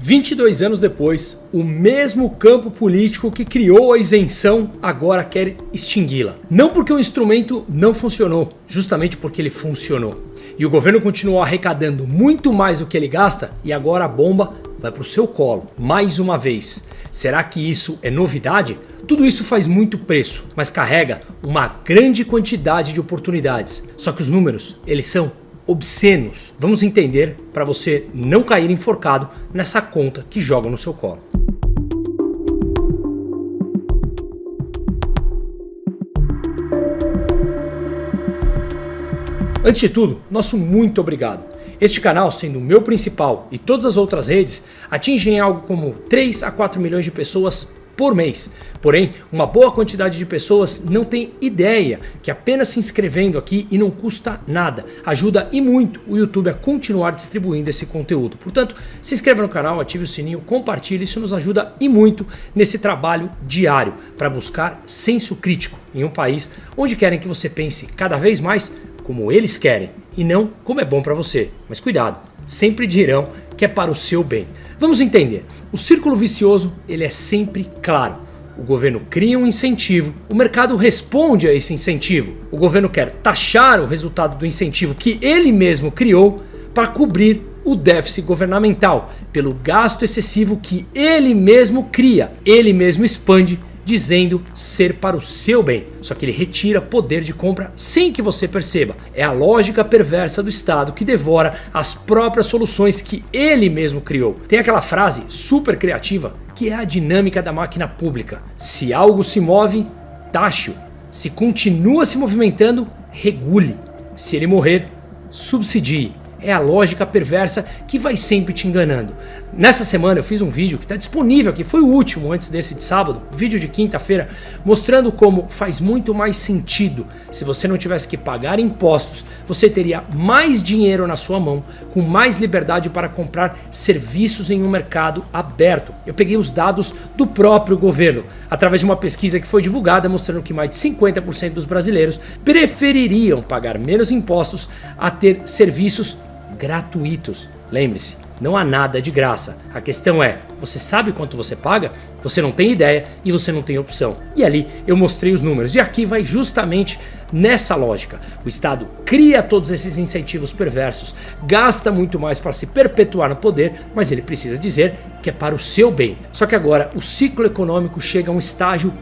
22 anos depois, o mesmo campo político que criou a isenção agora quer extingui-la. Não porque o instrumento não funcionou, justamente porque ele funcionou. E o governo continuou arrecadando muito mais do que ele gasta e agora a bomba vai para o seu colo, mais uma vez. Será que isso é novidade? Tudo isso faz muito preço, mas carrega uma grande quantidade de oportunidades. Só que os números, eles são obscenos. Vamos entender para você não cair enforcado nessa conta que joga no seu colo. Antes de tudo, nosso muito obrigado. Este canal, sendo o meu principal e todas as outras redes, atingem algo como 3 a 4 milhões de pessoas por mês. Porém, uma boa quantidade de pessoas não tem ideia que apenas se inscrevendo aqui e não custa nada. Ajuda e muito o YouTube a continuar distribuindo esse conteúdo. Portanto, se inscreva no canal, ative o sininho, compartilhe, isso nos ajuda e muito nesse trabalho diário para buscar senso crítico em um país onde querem que você pense cada vez mais como eles querem e não como é bom para você. Mas cuidado, sempre dirão que é para o seu bem. Vamos entender. O círculo vicioso, ele é sempre claro. O governo cria um incentivo, o mercado responde a esse incentivo. O governo quer taxar o resultado do incentivo que ele mesmo criou para cobrir o déficit governamental, pelo gasto excessivo que ele mesmo cria, ele mesmo expande, dizendo ser para o seu bem. Só que ele retira poder de compra sem que você perceba. É a lógica perversa do Estado que devora as próprias soluções que ele mesmo criou. Tem aquela frase super criativa que é a dinâmica da máquina pública. Se algo se move, taxe-o. Se continua se movimentando, regule. Se ele morrer, subsidie. É a lógica perversa que vai sempre te enganando. Nessa semana eu fiz um vídeo que está disponível aqui, foi o último antes desse de sábado, vídeo de quinta-feira, mostrando como faz muito mais sentido. Se você não tivesse que pagar impostos, você teria mais dinheiro na sua mão, com mais liberdade para comprar serviços em um mercado aberto. Eu peguei os dados do próprio governo, através de uma pesquisa que foi divulgada, mostrando que mais de 50% dos brasileiros prefeririam pagar menos impostos a ter serviços gratuitos. Lembre-se, não há nada de graça. A questão é, você sabe quanto você paga? Você não tem ideia e você não tem opção. E ali eu mostrei os números. E aqui vai justamente nessa lógica. O Estado cria todos esses incentivos perversos, gasta muito mais para se perpetuar no poder, mas ele precisa dizer que é para o seu bem. Só que agora o ciclo econômico chega a um estágio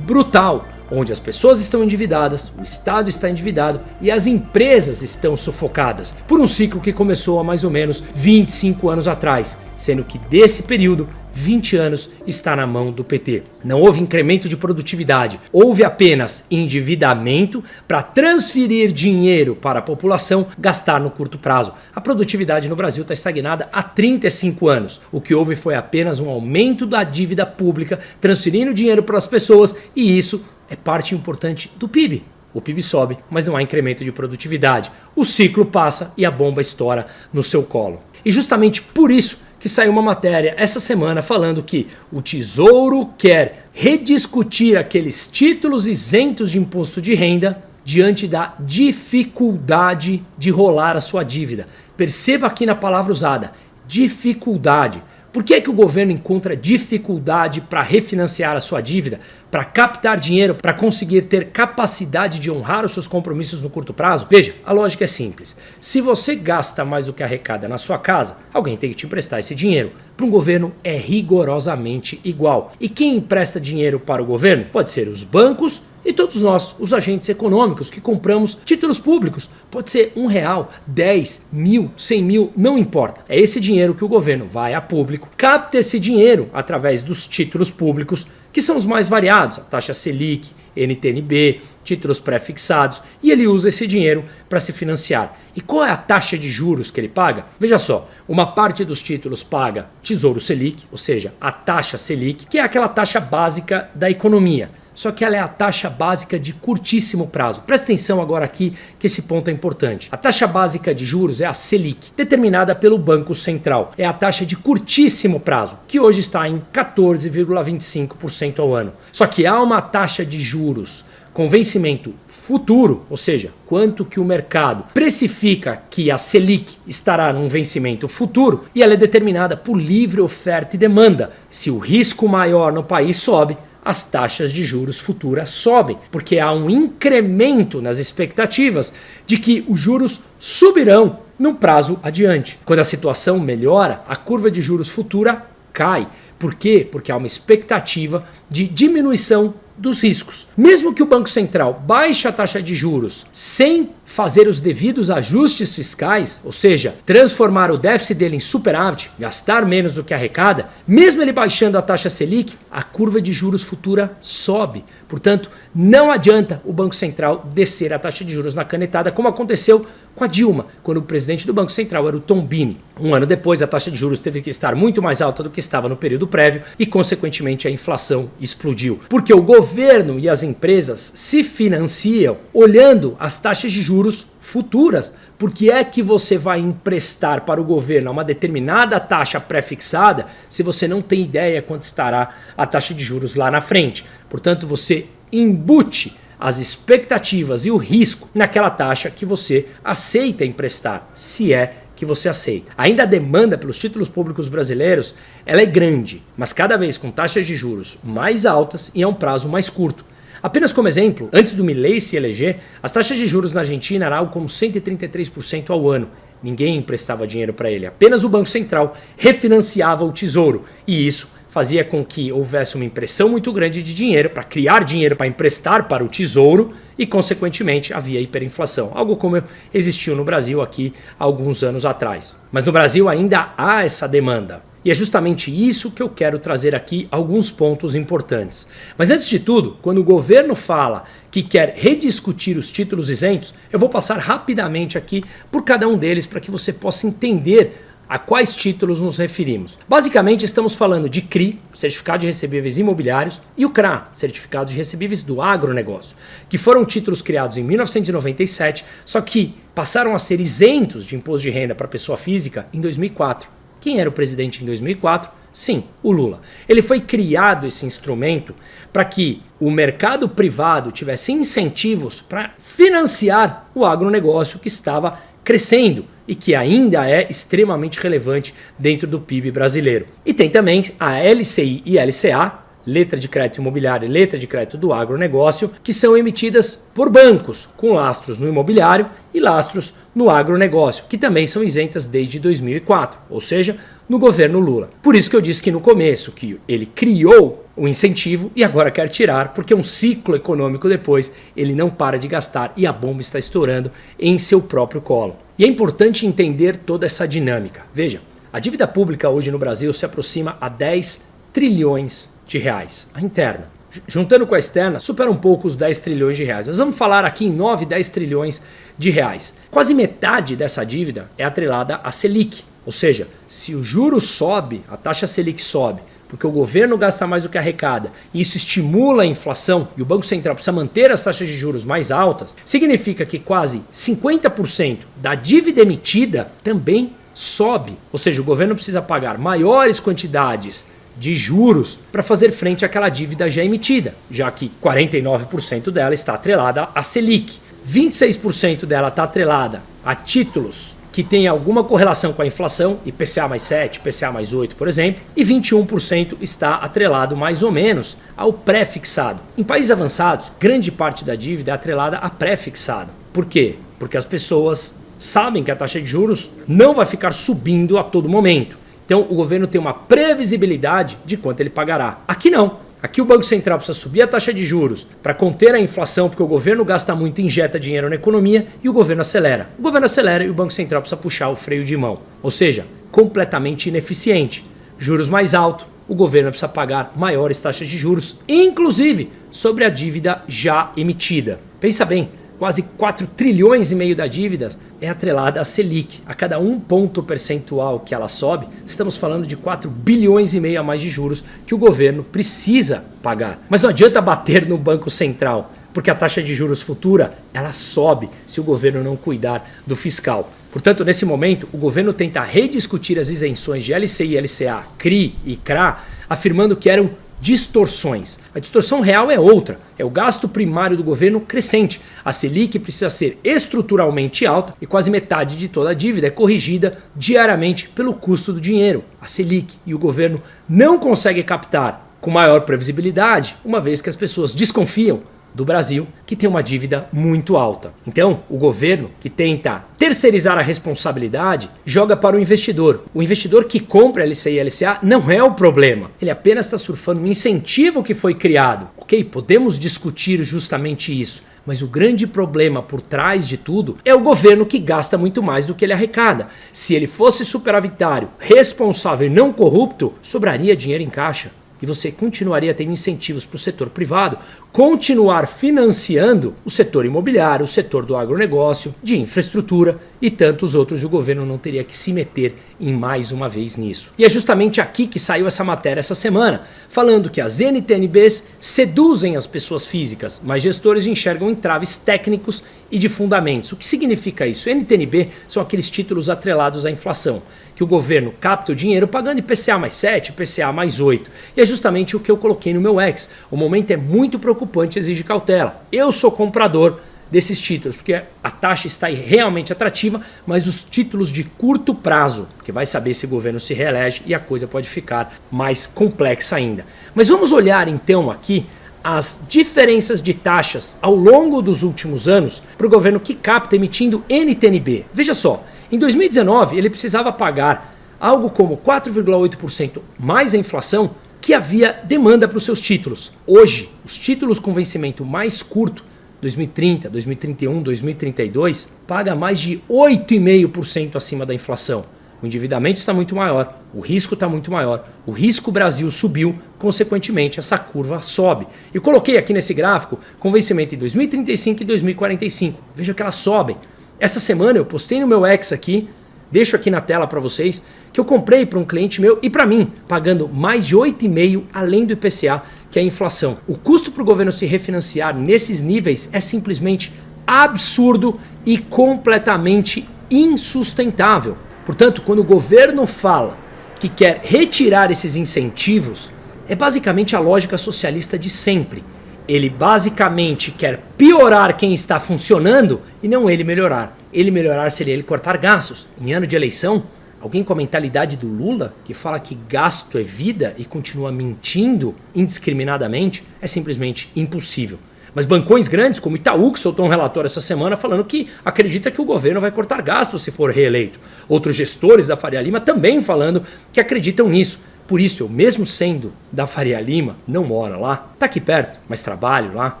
brutal, onde as pessoas estão endividadas, o Estado está endividado e as empresas estão sufocadas por um ciclo que começou há mais ou menos 25 anos atrás, sendo que desse período 20 anos está na mão do PT. Não houve incremento de produtividade, houve apenas endividamento para transferir dinheiro para a população gastar no curto prazo. A produtividade no Brasil está estagnada há 35 anos. O que houve foi apenas um aumento da dívida pública, transferindo dinheiro para as pessoas, e isso é parte importante do PIB. O PIB sobe, mas não há incremento de produtividade. O ciclo passa e a bomba estoura no seu colo. E justamente por isso que saiu uma matéria essa semana falando que o Tesouro quer rediscutir aqueles títulos isentos de imposto de renda diante da dificuldade de rolar a sua dívida. Perceba aqui na palavra usada, dificuldade. Por que é que o governo encontra dificuldade para refinanciar a sua dívida, para captar dinheiro, para conseguir ter capacidade de honrar os seus compromissos no curto prazo? Veja, a lógica é simples. Se você gasta mais do que arrecada na sua casa, alguém tem que te emprestar esse dinheiro. Para um governo é rigorosamente igual. E quem empresta dinheiro para o governo? Pode ser os bancos e todos nós, os agentes econômicos que compramos títulos públicos. Pode ser R$1, 10 mil, 100 mil, não importa. É esse dinheiro que o governo vai a público, capta esse dinheiro através dos títulos públicos, que são os mais variados, a taxa Selic, NTN-B, títulos pré-fixados, e ele usa esse dinheiro para se financiar. E qual é a taxa de juros que ele paga? Veja só, uma parte dos títulos paga Tesouro Selic, ou seja, a taxa Selic, que é aquela taxa básica da economia. Só que ela é a taxa básica de curtíssimo prazo. Presta atenção agora aqui que esse ponto é importante. A taxa básica de juros é a Selic, determinada pelo Banco Central. É a taxa de curtíssimo prazo, que hoje está em 14,25% ao ano. Só que há uma taxa de juros com vencimento futuro, ou seja, quanto que o mercado precifica que a Selic estará num vencimento futuro, e ela é determinada por livre oferta e demanda. Se o risco maior no país sobe, as taxas de juros futuras sobem, porque há um incremento nas expectativas de que os juros subirão num prazo adiante. Quando a situação melhora, a curva de juros futura cai. Por quê? Porque há uma expectativa de diminuição dos riscos. Mesmo que o Banco Central baixe a taxa de juros sem fazer os devidos ajustes fiscais, ou seja, transformar o déficit dele em superávit, gastar menos do que arrecada, mesmo ele baixando a taxa Selic, a curva de juros futura sobe. Portanto, não adianta o Banco Central descer a taxa de juros na canetada, como aconteceu com a Dilma, quando o presidente do Banco Central era o Tombini. Um ano depois, a taxa de juros teve que estar muito mais alta do que estava no período prévio e, consequentemente, a inflação explodiu. Porque o governo e as empresas se financiam olhando as taxas de juros futuras. Por que é que você vai emprestar para o governo a uma determinada taxa pré-fixada se você não tem ideia quanto estará a taxa de juros lá na frente? Portanto, você embute as expectativas e o risco naquela taxa que você aceita emprestar, se é que você aceita. Ainda a demanda pelos títulos públicos brasileiros ela é grande, mas cada vez com taxas de juros mais altas e a um prazo mais curto. Apenas como exemplo, antes do Milei se eleger, as taxas de juros na Argentina eram algo como 133% ao ano. Ninguém emprestava dinheiro para ele, apenas o Banco Central refinanciava o tesouro, e isso fazia com que houvesse uma impressão muito grande de dinheiro para criar dinheiro para emprestar para o tesouro e, consequentemente, havia hiperinflação, algo como existiu no Brasil aqui há alguns anos atrás. Mas no Brasil ainda há essa demanda. E é justamente isso que eu quero trazer aqui alguns pontos importantes. Mas antes de tudo, quando o governo fala que quer rediscutir os títulos isentos, eu vou passar rapidamente aqui por cada um deles para que você possa entender a quais títulos nos referimos. Basicamente estamos falando de CRI, Certificado de Recebíveis Imobiliários, e o CRA, Certificado de Recebíveis do Agronegócio, que foram títulos criados em 1997, só que passaram a ser isentos de imposto de renda para pessoa física em 2004. Quem era o presidente em 2004? Sim, o Lula. Ele foi criado esse instrumento para que o mercado privado tivesse incentivos para financiar o agronegócio que estava crescendo e que ainda é extremamente relevante dentro do PIB brasileiro. E tem também a LCI e LCA, Letra de Crédito Imobiliário e Letra de Crédito do Agronegócio, que são emitidas por bancos, com lastros no imobiliário e lastros no agronegócio, que também são isentas desde 2004, ou seja, no governo Lula. Por isso que eu disse que no começo que ele criou o incentivo e agora quer tirar, porque um ciclo econômico depois ele não para de gastar e a bomba está estourando em seu próprio colo. E é importante entender toda essa dinâmica. Veja, a dívida pública hoje no Brasil se aproxima a 10 trilhões de reais, a interna. Juntando com a externa, supera um pouco os 10 trilhões de reais. Nós vamos falar aqui em 9, 10 trilhões de reais. Quase metade dessa dívida é atrelada à Selic. Ou seja, se o juro sobe, a taxa Selic sobe, porque o governo gasta mais do que arrecada, e isso estimula a inflação, e o Banco Central precisa manter as taxas de juros mais altas, significa que quase 50% da dívida emitida também sobe. Ou seja, o governo precisa pagar maiores quantidades de juros para fazer frente àquela dívida já emitida, já que 49% dela está atrelada à Selic, 26% dela está atrelada a títulos que tem alguma correlação com a inflação, IPCA mais 7, IPCA mais 8, por exemplo, e 21% está atrelado mais ou menos ao pré-fixado. Em países avançados, grande parte da dívida é atrelada a pré-fixado. Por quê? Porque as pessoas sabem que a taxa de juros não vai ficar subindo a todo momento. Então o governo tem uma previsibilidade de quanto ele pagará. Aqui não. Aqui o Banco Central precisa subir a taxa de juros para conter a inflação, porque o governo gasta muito e injeta dinheiro na economia e o governo acelera. O governo acelera e o Banco Central precisa puxar o freio de mão. Ou seja, completamente ineficiente. Juros mais altos, o governo precisa pagar maiores taxas de juros, inclusive sobre a dívida já emitida. Pensa bem. Quase 4 trilhões e meio da dívida é atrelada à Selic. A cada 1 ponto percentual que ela sobe, estamos falando de 4 bilhões e meio a mais de juros que o governo precisa pagar. Mas não adianta bater no Banco Central, porque a taxa de juros futura ela sobe se o governo não cuidar do fiscal. Portanto, nesse momento, o governo tenta rediscutir as isenções de LCI, LCA, CRI e CRA, afirmando que eram distorções. A distorção real é outra, é o gasto primário do governo crescente. A Selic precisa ser estruturalmente alta e quase metade de toda a dívida é corrigida diariamente pelo custo do dinheiro. A Selic e o governo não conseguem captar com maior previsibilidade, uma vez que as pessoas desconfiam do Brasil, que tem uma dívida muito alta. Então, o governo, que tenta terceirizar a responsabilidade, joga para o investidor. O investidor que compra LCI e LCA não é o problema. Ele apenas está surfando um incentivo que foi criado. Ok, podemos discutir justamente isso. Mas o grande problema por trás de tudo é o governo que gasta muito mais do que ele arrecada. Se ele fosse superavitário, responsável e não corrupto, sobraria dinheiro em caixa. E você continuaria tendo incentivos para o setor privado continuar financiando o setor imobiliário, o setor do agronegócio, de infraestrutura e tantos outros. E o governo não teria que se meter em mais uma vez nisso. E é justamente aqui que saiu essa matéria essa semana, falando que as NTNBs seduzem as pessoas físicas, mas gestores enxergam entraves técnicos e de fundamentos. O que significa isso? NTNB são aqueles títulos atrelados à inflação, que o governo capta o dinheiro pagando IPCA mais 7, IPCA mais 8. E é justamente o que eu coloquei no meu X. O momento é muito preocupante e exige cautela. Eu sou comprador desses títulos, porque a taxa está realmente atrativa, mas os títulos de curto prazo, porque vai saber se o governo se reelege e a coisa pode ficar mais complexa ainda. Mas vamos olhar então aqui as diferenças de taxas ao longo dos últimos anos para o governo que capta emitindo NTNB. Veja só, em 2019 ele precisava pagar algo como 4,8% mais a inflação que havia demanda para os seus títulos. Hoje, os títulos com vencimento mais curto, 2030, 2031, 2032, paga mais de 8,5% acima da inflação. O endividamento está muito maior, o risco está muito maior, o risco Brasil subiu, consequentemente essa curva sobe. Eu coloquei aqui nesse gráfico com vencimento em 2035 e 2045. Veja que elas sobem. Essa semana eu postei no meu X aqui, deixo aqui na tela para vocês, que eu comprei para um cliente meu e para mim, pagando mais de 8,5% além do IPCA, que é a inflação. O custo para o governo se refinanciar nesses níveis é simplesmente absurdo e completamente insustentável. Portanto, quando o governo fala que quer retirar esses incentivos, é basicamente a lógica socialista de sempre. Ele basicamente quer piorar quem está funcionando e não ele melhorar. Ele melhorar seria ele cortar gastos. Em ano de eleição, alguém com a mentalidade do Lula, que fala que gasto é vida e continua mentindo indiscriminadamente, é simplesmente impossível. Mas bancões grandes, como Itaú, que soltou um relatório essa semana falando que acredita que o governo vai cortar gastos se for reeleito. Outros gestores da Faria Lima também falando que acreditam nisso. Por isso, eu mesmo sendo da Faria Lima, não moro lá, tá aqui perto, mas trabalho lá,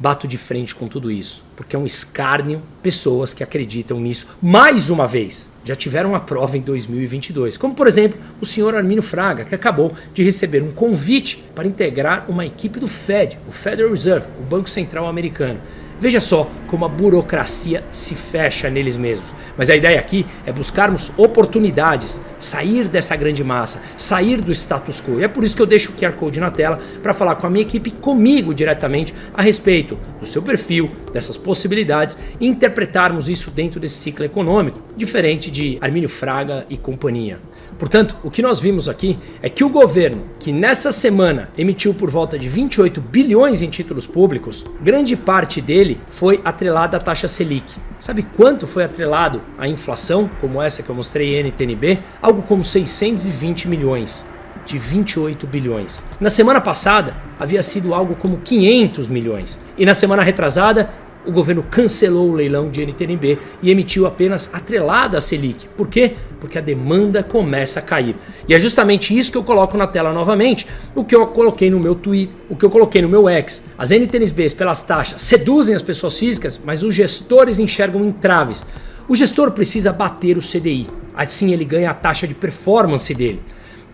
bato de frente com tudo isso. Porque é um escárnio pessoas que acreditam nisso. Mais uma vez, já tiveram a prova em 2022. Como, por exemplo, o senhor Arminio Fraga, que acabou de receber um convite para integrar uma equipe do Fed, o Federal Reserve, o Banco Central Americano. Veja só como a burocracia se fecha neles mesmos. Mas a ideia aqui é buscarmos oportunidades, sair dessa grande massa, sair do status quo. E é por isso que eu deixo o QR Code na tela para falar com a minha equipe, comigo diretamente, a respeito do seu perfil, dessas possibilidades e interpretarmos isso dentro desse ciclo econômico, diferente de Arminio Fraga e companhia. Portanto, o que nós vimos aqui é que o governo, que nessa semana emitiu por volta de 28 bilhões em títulos públicos, grande parte dele foi atrelada à taxa Selic. Sabe quanto foi atrelado à inflação, como essa que eu mostrei em NTNB? Algo como 620 milhões. De 28 bilhões. Na semana passada, havia sido algo como 500 milhões. E na semana retrasada, o governo cancelou o leilão de NTNB e emitiu apenas atrelado à Selic. Por quê? Porque a demanda começa a cair. E é justamente isso que eu coloco na tela novamente, o que eu coloquei no meu tweet, o que eu coloquei no meu X. As NTNBs pelas taxas seduzem as pessoas físicas, mas os gestores enxergam entraves. O gestor precisa bater o CDI, assim ele ganha a taxa de performance dele.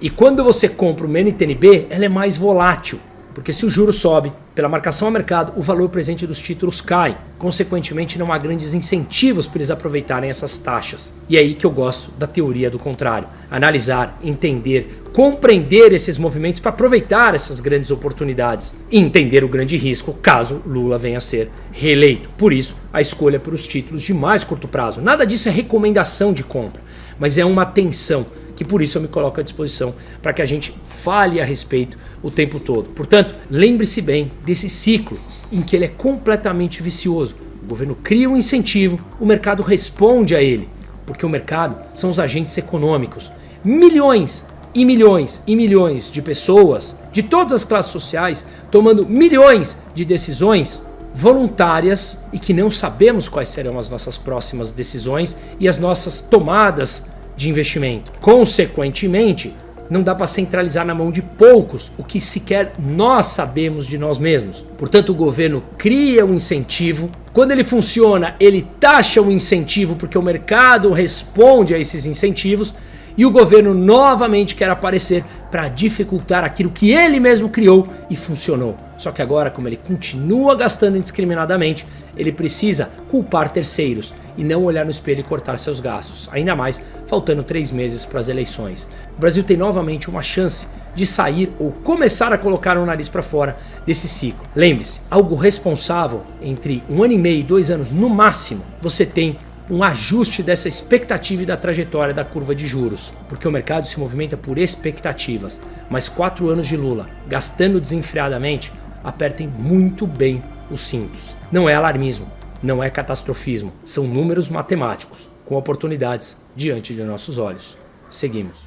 E quando você compra uma NTNB, ela é mais volátil, porque se o juro sobe, pela marcação a mercado, o valor presente dos títulos cai. Consequentemente, não há grandes incentivos para eles aproveitarem essas taxas. E é aí que eu gosto da teoria do contrário. Analisar, entender, compreender esses movimentos para aproveitar essas grandes oportunidades. E entender o grande risco caso Lula venha a ser reeleito. Por isso, a escolha por os títulos de mais curto prazo. Nada disso é recomendação de compra, mas é uma atenção que por isso eu me coloco à disposição para que a gente fale a respeito o tempo todo. Portanto, lembre-se bem desse ciclo em que ele é completamente vicioso. O governo cria um incentivo, o mercado responde a ele, porque o mercado são os agentes econômicos. Milhões e milhões e milhões de pessoas de todas as classes sociais tomando milhões de decisões voluntárias e que não sabemos quais serão as nossas próximas decisões e as nossas tomadas de investimento. Consequentemente, não dá para centralizar na mão de poucos o que sequer nós sabemos de nós mesmos. Portanto, o governo cria um incentivo. Quando ele funciona, ele taxa um incentivo porque o mercado responde a esses incentivos. E o governo novamente quer aparecer para dificultar aquilo que ele mesmo criou e funcionou. Só que agora, como ele continua gastando indiscriminadamente, ele precisa culpar terceiros e não olhar no espelho e cortar seus gastos. Ainda mais faltando 3 meses para as eleições. O Brasil tem novamente uma chance de sair ou começar a colocar o nariz para fora desse ciclo. Lembre-se, algo responsável entre 1 ano e meio e 2 anos no máximo, você tem um ajuste dessa expectativa e da trajetória da curva de juros, porque o mercado se movimenta por expectativas, mas 4 anos de Lula gastando desenfreadamente apertem muito bem os cintos. Não é alarmismo, não é catastrofismo, são números matemáticos com oportunidades diante de nossos olhos. Seguimos.